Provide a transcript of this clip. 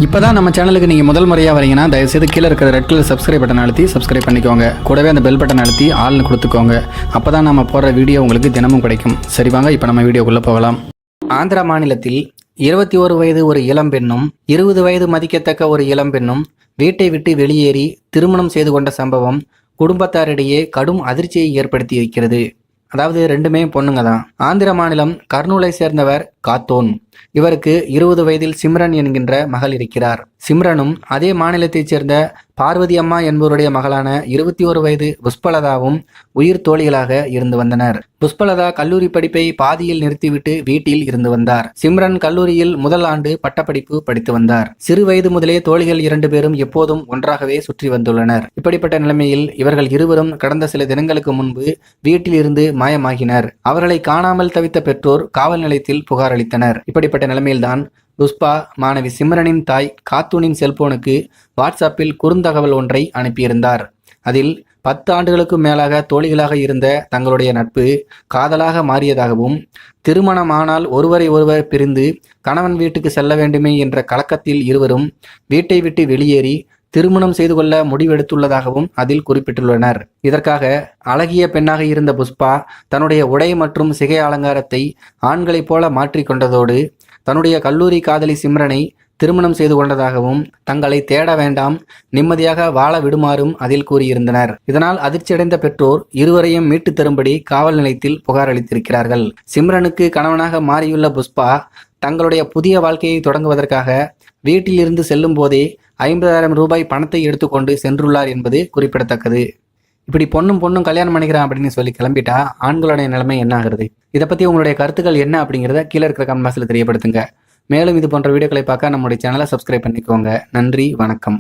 இப்போதான் நம்ம சேனலுக்கு நீங்கள் முதல் முறையாக வரீங்கன்னா தயவுசெய்து கீழே இருக்கிற ரெட் கலர் சப்ஸ்கிரைப் பட்டன் அழுத்தி சப்ஸ்கிரைப் பண்ணிக்கோங்க. கூடவே அந்த பெல் பட்டன் அழுத்தி ஆள்னு கொடுத்துக்கோங்க. அப்போ தான் நம்ம போடுற வீடியோ உங்களுக்கு தினமும் கிடைக்கும். சரி வாங்க இப்போ நம்ம வீடியோக்குள்ளே போகலாம். ஆந்திரா மாநிலத்தில் 21 வயது ஒரு இளம்பெண்ணும் 20 வயது மதிக்கத்தக்க ஒரு இளம்பெண்ணும் வீட்டை விட்டு வெளியேறி திருமணம் செய்து கொண்ட சம்பவம் குடும்பத்தாரிடையே கடும் அதிர்ச்சியை ஏற்படுத்தி இருக்கிறது. அதாவது ரெண்டுமே பொண்ணுங்க தான். ஆந்திர மாநிலம் கர்னூலை சேர்ந்தவர் காத்தோன். இவருக்கு 20 வயதில் சிம்ரன் என்கின்ற மகள் இருக்கிறார். சிம்ரனும் அதே மாநிலத்தைச் சேர்ந்த பார்வதி அம்மா என்பவருடைய மகளான 21 வயது புஷ்பலதாவும் உயிர் தோழிகளாக இருந்து வந்தனர். புஷ்பலதா கல்லூரி படிப்பை பாதியில் நிறுத்திவிட்டு வீட்டில் இருந்து வந்தார். சிம்ரன் கல்லூரியில் முதல் ஆண்டு பட்டப்படிப்பு படித்து வந்தார். சிறு வயது முதலே தோழிகள் 2 பேரும் எப்போதும் ஒன்றாகவே சுற்றி வந்துள்ளனர். இப்படிப்பட்ட நிலைமையில் இவர்கள் இருவரும் கடந்த சில தினங்களுக்கு முன்பு வீட்டில் இருந்து மாயமாகினர். அவர்களை காணாமல் தவித்த பெற்றோர் காவல் நிலையத்தில் புகார் அளித்தனர். இப்படிப்பட்ட நிலைமையில்தான் புஷ்பா மாணவி சிம்ரனின் தாய் காத்தூனின் செல்போனுக்கு வாட்ஸ்அப்பில் குறுந்தகவல் ஒன்றை அனுப்பியிருந்தார். அதில் 10 ஆண்டுகளுக்கு மேலாக தோழிகளாக இருந்த தங்களுடைய நட்பு காதலாக மாறியதாகவும், திருமணமானால் ஒருவரை ஒருவர் பிரிந்து கணவன் வீட்டுக்கு செல்ல வேண்டுமே என்ற கலக்கத்தில் இருவரும் வீட்டை விட்டு வெளியேறி திருமணம் செய்து கொள்ள முடிவெடுத்துள்ளதாகவும் அதில் குறிப்பிட்டுள்ளனர். இதற்காக அழகிய பெண்ணாக இருந்த புஷ்பா தன்னுடைய உடை மற்றும் சிகை அலங்காரத்தை ஆண்களைப் போல மாற்றிக்கொண்டதோடு தன்னுடைய கல்லூரி காதலி சிம்ரனை திருமணம் செய்து கொண்டதாகவும், தங்களை தேட வேண்டாம், நிம்மதியாக வாழ விடுமாறும் அதில் கூறியிருந்தனர். இதனால் அதிர்ச்சியடைந்த பெற்றோர் இருவரையும் மீட்டு தரும்படி காவல் நிலையத்தில் புகார் அளித்திருக்கிறார்கள். சிம்ரனுக்கு கணவனாக மாறியுள்ள புஷ்பா தங்களுடைய புதிய வாழ்க்கையை தொடங்குவதற்காக வீட்டில் இருந்து செல்லும் போதே 50,000 ரூபாய் பணத்தை எடுத்துக்கொண்டு சென்றுள்ளார் என்பது குறிப்பிடத்தக்கது. இப்படி பொண்ணும் கல்யாணம் பண்ணிக்கிறான் அப்படின்னு சொல்லி கிளம்பிட்டா ஆண்களுடைய நிலைமை என்ன ஆகுறது? இதை பற்றி உங்களுடைய கருத்துக்கள் என்ன அப்படிங்கிறத கீழே இருக்கிற கமெண்ட் பாக்ஸில் தெரியப்படுத்துங்க. மேலும் இது போன்ற வீடியோக்களை பார்க்க நம்முடைய சேனலை சப்ஸ்கிரைப் பண்ணிக்கோங்க. நன்றி, வணக்கம்.